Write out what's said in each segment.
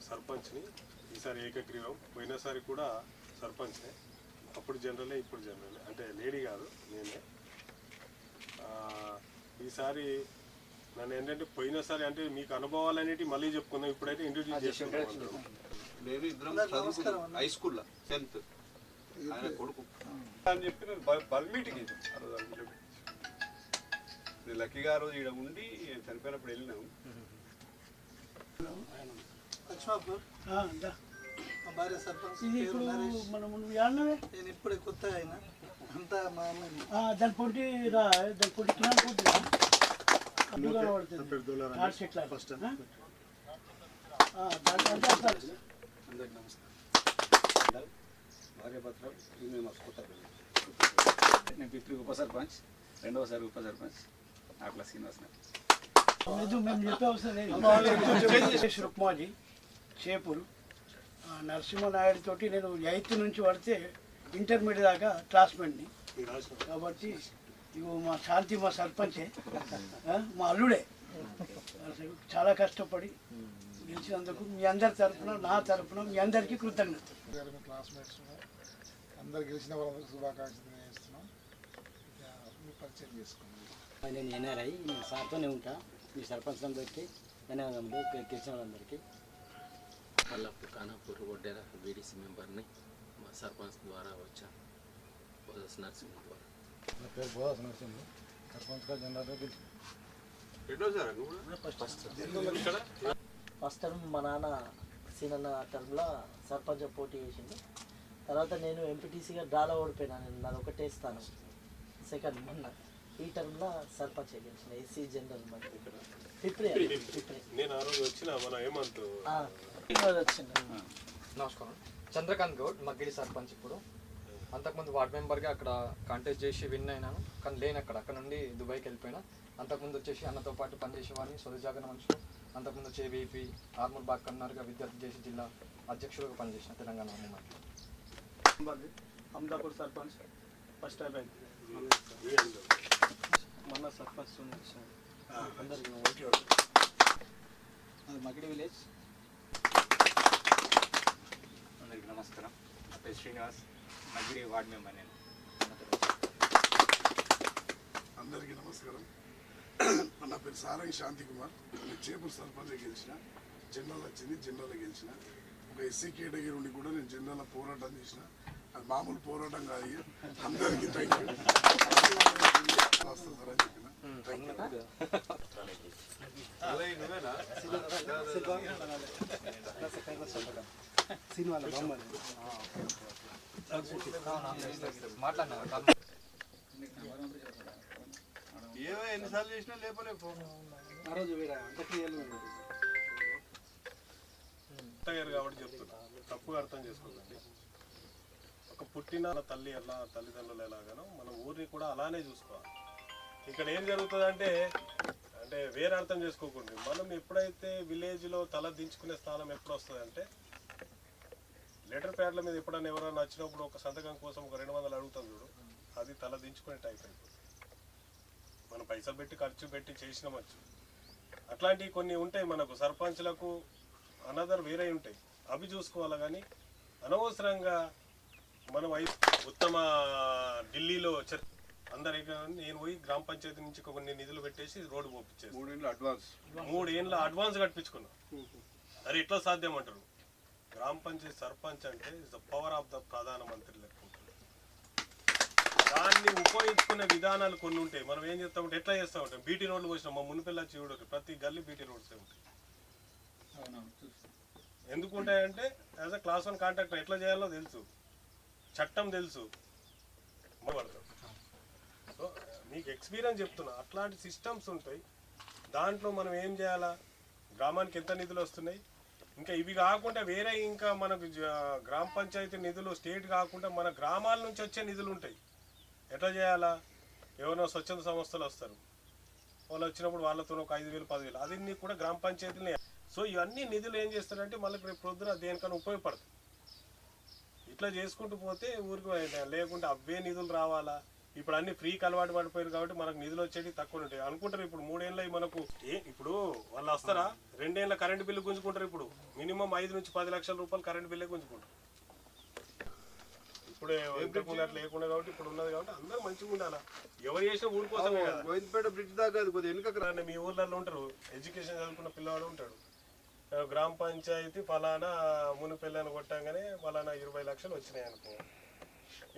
సర్పంచ్ని, ఈసారి ఏకగ్రీవం. పోయినసారి కూడా సర్పంచ్నే, అప్పుడు జనరలే ఇప్పుడు జనరలే, అంటే లేడీ కాదు నేనే. ఈసారి నన్ను ఏంటంటే పోయినసారి అంటే మీకు అనుభవాలు అనేవి మళ్ళీ చెప్పుకుందాం, ఇప్పుడైతే ఇంట్రడ్యూస్ చేసుకుంటాం. నేను ఇద్దరం హై స్కూల్లో 10th ఆయన కొడుకు అని చెప్పి బల్మీటింగ్ ఇది ఆ రోజు అందులో లక్కీగా ఆ రోజు ఇక్కడ ఉండి చనిపోయినప్పుడు వెళ్ళినాము. భార్య సర్పంచ్ నేను ఇప్పుడే కొత్తగా అయినా అంతా మా దాని పొంటి దాని పొంటి కినాలు పొంటి ఫస్ట్ అందరికి నమస్కారం. భార్యపత్రం మేము కొత్తపల్లి. నేను పితృ ఉప సర్పంచ్, రెండవసారి ఉప సర్పంచ్ ఆకుల శ్రీనివాస్. మేము చెప్పే అవసరం రుక్మాజీ చేపూరు నరసింహనాయుడు తోటి నేను 8th నుంచి పడితే ఇంటర్మీడియట్ దాకా క్లాస్మేట్ని. కాబట్టి ఇగో మా శాంతి మా సర్పంచే, మా అల్లుడే. చాలా కష్టపడి గెలిచినందుకు మీ అందరి తరఫున, నా తరఫున మీ అందరికీ కృతజ్ఞత. క్లాస్మేట్స్ అందరు గెలిచిన వాళ్ళందరికీ శుభాకాంక్షలు చేస్తున్నాం. పరిచయం చేసుకున్నాం. నేను ఎన్ఆర్ఐ, నేను సార్తోనే ఉంటా. మీ సర్పంచ్ అందరికీ ధన్యవాదములు. గెలిచిన వాళ్ళందరికీ. పల్లపు ఖానాపూర్ ఒడ్డెర బీడీసీ మెంబర్ని, మా సర్పంచ్ ద్వారా వచ్చాను, బోధస్ నరసింహ ద్వారా. నా పేరు బోధస్ నరసింహ, సర్పంచ్గా జనరల్గా గెలిచి ఫస్ట్ టర్మ్ మా నాన్న సీనన్న టర్మ్లో సర్పంచ్ పోటీ చేసింది. తర్వాత నేను ఎంపీటీసీగా డ్రాలో ఓడిపోయినా. నేను నాది ఒకటే స్థానం, సెకండ్. మొన్న ఈ టర్మ్లో సర్పంచ్ గెలిచిన ఎస్సీ జనరల్ నేను ఆ రోజు వచ్చిన మన ఏమంటూ వచ్చింది. నమస్కారం. చంద్రకాంత్ గౌడ్, మగ్గిడి సర్పంచ్. ఇప్పుడు అంతకుముందు వార్డ్ మెంబర్గా అక్కడ కాంటెస్ట్ చేసి విన్ అయినాను, కానీ లేని అక్కడ నుండి దుబాయ్కి వెళ్ళిపోయినా. అంతకుముందు వచ్చేసి అన్నతో పాటు పనిచేసేవాడిని, స్వరజాగరణ మనుషులు. అంతకుముందు వచ్చే వీపీ ఆర్మూర్ బాగ్ కన్నారుగా విద్యార్థి చేసి జిల్లా అధ్యక్షుడుగా పనిచేసిన Telangana movement. Amadapur sarpanch first time అయింది. మొన్న సర్పంచ్ మగిడి విలేజ్. అందరికీ నమస్కారం. నా పేరు శ్రీనివాస్, మగిడి వార్డ్ మెంబర్. నేను అందరికీ నమస్కారం. నా పేరు సారంగి శాంతి కుమార్. నేను చేపూరు సర్పంచ్ గెలిచిన, జనరల్ వచ్చింది, జనరల్ గెలిచిన. ఒక ఎస్సీ కేటగిరీ ఉండి కూడా నేను జనరల్ పోరాటం చేసిన. అది మామూలు పోరాటం కాదు. అందరికీ థ్యాంక్ యూ. వస్తుందని చెప్పిన ఏవో ఎన్నిసార్లు చేసినా లేపలేకపో. ఆ రోజు కాబట్టి చెప్తున్నా, తప్పుగా అర్థం చేసుకోకండి. ఒక పుట్టిన తల్లి ఎలా, తల్లిదండ్రులు ఎలాగానో మన ఊరిని కూడా అలానే చూసుకోవాలి. ఇక్కడ ఏం జరుగుతుందంటే అంటే వేరే అర్థం చేసుకోకండి. మనం ఎప్పుడైతే విలేజ్లో తల దించుకునే స్థానం ఎప్పుడు వస్తుందంటే, లెటర్ ప్యాడ్ల మీద ఎప్పుడైనా ఎవరైనా వచ్చినప్పుడు ఒక సంతకం కోసం ఒక 200 అడుగుతాం చూడు, అది తల దించుకునే టైప్ అయిపోతుంది. మనం పైసలు పెట్టి ఖర్చు పెట్టి చేసినామచ్చు. అట్లాంటివి కొన్ని ఉంటాయి మనకు, సర్పంచ్లకు అనదర్ వేరే ఉంటాయి, అవి చూసుకోవాలి. కానీ అనవసరంగా మనం ఉత్తమ ఢిల్లీలో అందరికీ నేను పోయి గ్రామ పంచాయతీ నుంచి కొన్ని నిధులు పెట్టేసి రోడ్డు పోపించేసి 3 ఏళ్ళ అడ్వాన్స్ కట్టించుకున్నాం. అరే ఎట్లా సాధ్యం అంటారు? గ్రామ పంచాయతీ సర్పంచ్ అంటే is the power of the ప్రధానమంత్రి లెక్క ఉంటుంది. దాన్ని ఉపయోగించుకునే విధానాలు కొన్ని ఉంటాయి. మనం ఏం చేస్తామంటే ఎట్లా చేస్తూ ఉంటాం, బీటీ రోడ్లు పోసినాం. మా మునిపిల్ల చూడరు, ప్రతి గల్లీ బీటీ రోడ్సే ఉంటాయి. ఎందుకు ఉంటాయంటే యాజ్ అ క్లాస్ 1 కాంట్రాక్టర్ ఎట్లా చేయాలో తెలుసు, చట్టం తెలుసు, పడతాం. సో మీకు ఎక్స్పీరియన్స్ చెప్తున్నా, అట్లాంటి సిస్టమ్స్ ఉంటాయి. దాంట్లో మనం ఏం చేయాలా, గ్రామానికి ఎంత నిధులు వస్తున్నాయి, ఇంకా ఇవి కాకుండా వేరే ఇంకా మనకు గ్రామ పంచాయతీ నిధులు స్టేట్ కాకుండా మన గ్రామాల నుంచి వచ్చే నిధులు ఉంటాయి. ఎట్లా చేయాలా, ఎవరైనా స్వచ్ఛంద సంస్థలు వస్తారు, వాళ్ళు వచ్చినప్పుడు వాళ్ళతో ఒక 5,000 10,000 అది కూడా గ్రామ పంచాయతీలనే. సో ఇవన్నీ నిధులు ఏం చేస్తారంటే మళ్ళీ రేపు పొద్దున దేనికన్నా ఉపయోగపడుతుంది. ఇట్లా చేసుకుంటూ పోతే ఊరికి లేకుంటే అవే నిధులు రావాలా, ఇప్పుడు అన్ని ఫ్రీకి అలవాటు పడిపోయారు కాబట్టి మనకు నిధులు వచ్చేవి తక్కువ ఉంటాయి అనుకుంటారు. ఇప్పుడు 3 ఏళ్ళ మనకు ఇప్పుడు వాళ్ళు వస్తారా 2 ఏళ్ళ కరెంట్ బిల్లు గుంజుకుంటారు. ఇప్పుడు మినిమం 5 నుంచి 10 లక్షల రూపాయలు కరెంట్ బిల్లే గుంజుకుంటారు. ఇప్పుడు ఇంతకుముందు అట్లా లేకుండా కాబట్టి ఇప్పుడు ఉన్నది కాబట్టి అందరూ మంచిగా ఉండాలా. ఎవరు చేసినా ఊరి కోసమే కదా. గోవిందపేట బ్రిడ్జ్ దాకా అది కొద్దిగా వెనుక మీ ఊర్లలో ఉంటారు, ఎడ్యుకేషన్ చదువుకున్న పిల్లవాడు ఉంటాడు. గ్రామ పంచాయతీ ఫలానా మునిపిల్లని కొట్టంగానే ఫలానా 20 లక్షలు వచ్చినాయి అనుకో.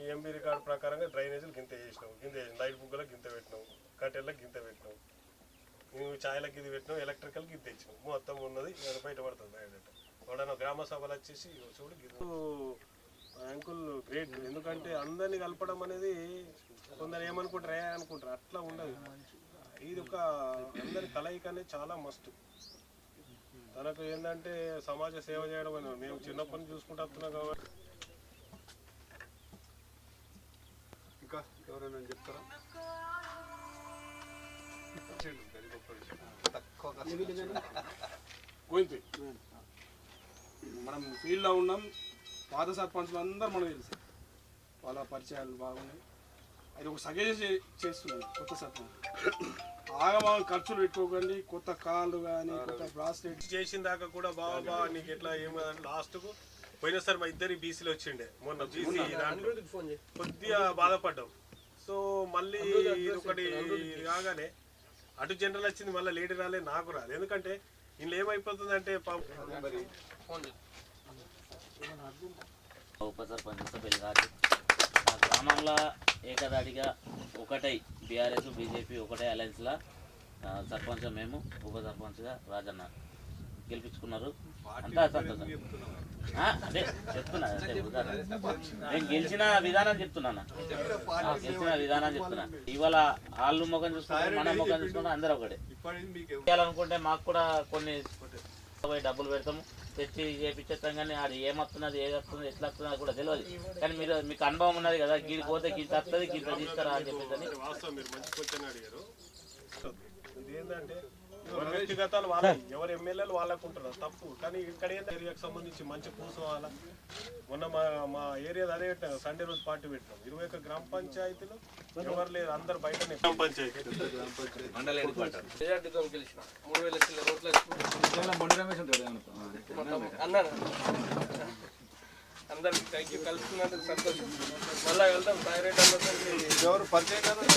ఈ ఎంబీ రికార్డు ప్రకారంగా డ్రైనేజీలు గింత చేసినావు, లైట్ బుగ్గలకు గింత పెట్టినావు, కట్టెళ్ళకి గింత పెట్టినావు, నువ్వు ఛాయలకు ఇది పెట్టినావు, ఎలక్ట్రికల్కి గింత ఇచ్చినావు. మొత్తం ఉన్నది బయటపడుతుంది. బయట ఎవడన్నా గ్రామ సభలు వచ్చేసి చూడు అంకుల్ గ్రేట్. ఎందుకంటే అందరినీ కలపడం అనేది కొందరు ఏమనుకుంటారు అనుకుంటారు, అట్లా ఉండదు. ఇది ఒక అందరి కలయిక అనేది చాలా మస్ట్. తనకు ఏంటంటే సమాజ సేవ చేయడం అని మేము చిన్నప్పటి నుంచి చూసుకుంటూ వస్తున్నాం కాబట్టి. ఇంకా ఎవరైనా చెప్తారా? గోవింద్ మనం ఫీల్డ్లో ఉన్నాం. పాత సర్పంచులు అందరూ మనకు తెలుసు, వాళ్ళ పరిచయాలు బాగున్నాయి. అది ఒక సజెస్ట్ చేస్తున్నాను కొత్త సర్పంచ్ ఆగమాగం ఖర్చులు పెట్టుకోకండి. కొత్త కాళ్ళు కానీ కొత్త బ్రాస్లెట్ చేసిన దాకా కూడా బాగా నీకు ఎట్లా ఏమో లాస్ట్కు పోయినసారి మా ఇద్దరి బీసీలు వచ్చిండే. మొన్న బీసీ దాంట్లో కొద్దిగా బాధపడ్డాం. సో మళ్ళీ ఒకటి కాగానే అటు జనరల్ వచ్చింది, మళ్ళీ లేడీ రాలే, నాకు రాదు. ఎందుకంటే ఇంట్లో ఏమైపోతుందంటే ఉప సర్పంచ్ పెళ్లి కాదు. మా గ్రామంలో ఏకదాడిగా ఒకటై బీఆర్ఎస్ బీజేపీ ఒకటే అలయన్స్లో సర్పంచ్ మేము, ఉప సర్పంచ్గా రాజన్న గెలిపించుకున్నారు. అంతా సంతోషం. అదే చెప్తున్నా, నేను గెలిచిన విధానం చెప్తున్నా, గెలిచిన విధానం చెప్తున్నా. ఇవాళ వాళ్ళు ముఖం చూసుకుంటారు, మన ముఖం చూసుకుంటాం, అందరూ ఒకటే. చేయాలనుకుంటే మాకు కూడా కొన్ని డబ్బులు పెడతాము, తెచ్చి చేపించేస్తాం. కానీ అది ఏమొస్తున్నది, ఏది వస్తుంది, ఎట్లా వస్తుంది అది కూడా తెలియదు. కానీ మీకు అనుభవం ఉన్నది కదా, గీడి పోతే గీత వస్తుంది, గీత తీసుకురా అని చెప్పేసి. వాస్తవం మీరు మంచి క్వశ్చన్ అడిగారు. ఏంటంటే ఎవరి వ్యక్తిగతాలు వాళ్ళ, ఎవరు ఎమ్మెల్యేలు వాళ్ళకు ఉంటారు, తప్పు. కానీ ఇక్కడ ఏరియాకి సంబంధించి మంచి కూర్చోవాలా. మొన్న మా ఏరియాలో అదే పెట్టాం, సండే రోజు పార్టీ పెట్టినాం. 21 గ్రామ పంచాయతీలు ఎవరు లేరు, అందరు బయటనే. గ్రామ పంచాయతీ అందరికి థ్యాంక్ యూ. కలుసుకున్నందుకు సంతోషం. మళ్ళీ వెళ్తాం థైరాయిడ్ ఎవరు పరిచయం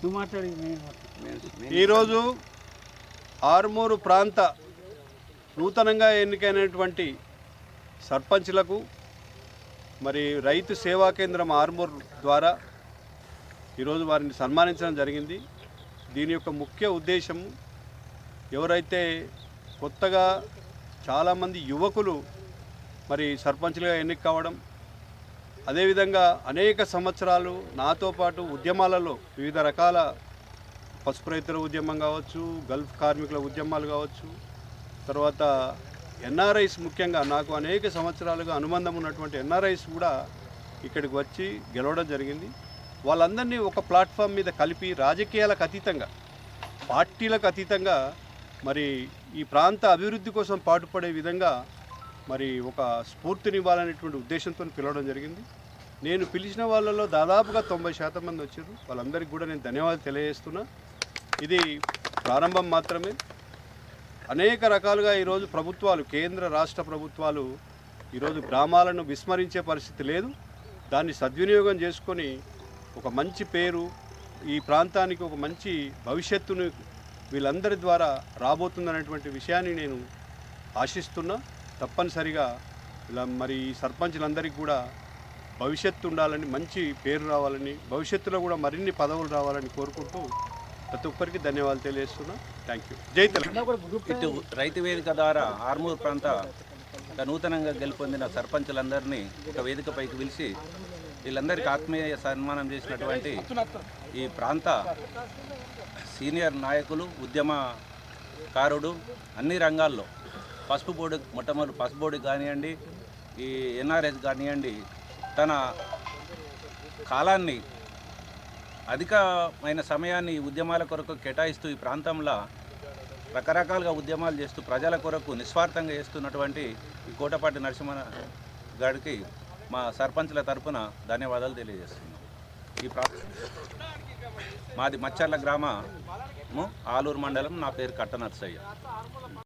నువ్వు మాట్లాడి ఈరోజు ఆర్మూరు ప్రాంత నూతనంగా ఎన్నికైనటువంటి సర్పంచ్లకు మరి రైతు సేవా కేంద్రం ఆర్మూర్ ద్వారా ఈరోజు వారిని సన్మానించడం జరిగింది. దీని యొక్క ముఖ్య ఉద్దేశం ఎవరైతే కొత్తగా చాలామంది యువకులు మరి సర్పంచ్లుగా ఎన్నిక కావడం, అదేవిధంగా అనేక సంవత్సరాలు నాతో పాటు ఉద్యమాలలో వివిధ రకాల పసుపు రైతుల ఉద్యమం కావచ్చు, గల్ఫ్ కార్మికుల ఉద్యమాలు కావచ్చు, తర్వాత ఎన్ఆర్ఐస్ ముఖ్యంగా నాకు అనేక సంవత్సరాలుగా అనుబంధం ఉన్నటువంటి ఎన్ఆర్ఐస్ కూడా ఇక్కడికి వచ్చి గెలవడం జరిగింది. వాళ్ళందరినీ ఒక ప్లాట్ఫామ్ మీద కలిపి రాజకీయాలకు అతీతంగా, పార్టీలకు అతీతంగా మరి ఈ ప్రాంత అభివృద్ధి కోసం పాటుపడే విధంగా మరి ఒక స్ఫూర్తినివ్వాలనేటువంటి ఉద్దేశంతో పిలవడం జరిగింది. నేను పిలిచిన వాళ్ళలో దాదాపుగా 90% మంది వచ్చారు. వాళ్ళందరికీ కూడా నేను ధన్యవాదాలు తెలియజేస్తున్నా. ఇది ప్రారంభం మాత్రమే. అనేక రకాలుగా ఈరోజు ప్రభుత్వాలు, కేంద్ర రాష్ట్ర ప్రభుత్వాలు ఈరోజు గ్రామాలను విస్మరించే పరిస్థితి లేదు. దాన్ని సద్వినియోగం చేసుకొని ఒక మంచి పేరు, ఈ ప్రాంతానికి ఒక మంచి భవిష్యత్తును వీళ్ళందరి ద్వారా రాబోతుందనేటువంటి విషయాన్ని నేను ఆశిస్తున్నా. తప్పనిసరిగా ఇలా మరి ఈ సర్పంచులందరికీ కూడా భవిష్యత్తు ఉండాలని, మంచి పేరు రావాలని, భవిష్యత్తులో కూడా మరిన్ని పదవులు రావాలని కోరుకుంటూ ప్రతి ఒక్కరికి ధన్యవాదాలు తెలియజేస్తున్నా. Thank you. జై తెలంగాణ. ఇటు రైతు వేదిక ద్వారా ఆర్మూర్ ప్రాంత నూతనంగా గెలుపొందిన సర్పంచులందరినీ ఒక వేదికపైకి పిలిచి వీళ్ళందరికీ ఆత్మీయ సన్మానం చేసినటువంటి ఈ ప్రాంత సీనియర్ నాయకులు, ఉద్యమకారుడు, అన్ని రంగాల్లో పసుపు బోర్డు, మొట్టమొదటి పసుపు బోర్డు కానివ్వండి, ఈ ఎన్ఆర్ఎస్ కానివ్వండి, తన కాలాన్ని, అధికమైన సమయాన్ని ఉద్యమాల కొరకు కేటాయిస్తూ ఈ ప్రాంతంలో రకరకాలుగా ఉద్యమాలు చేస్తూ ప్రజల కొరకు నిస్వార్థంగా చేస్తున్నటువంటి ఈ కోటపాటి నరసింహ గారికి మా సర్పంచ్ల తరపున ధన్యవాదాలు తెలియజేస్తున్నాం. ఈ మాది మచ్చర్ల గ్రామము, ఆలూరు మండలం. నా పేరు కట్ట నర్సయ్య.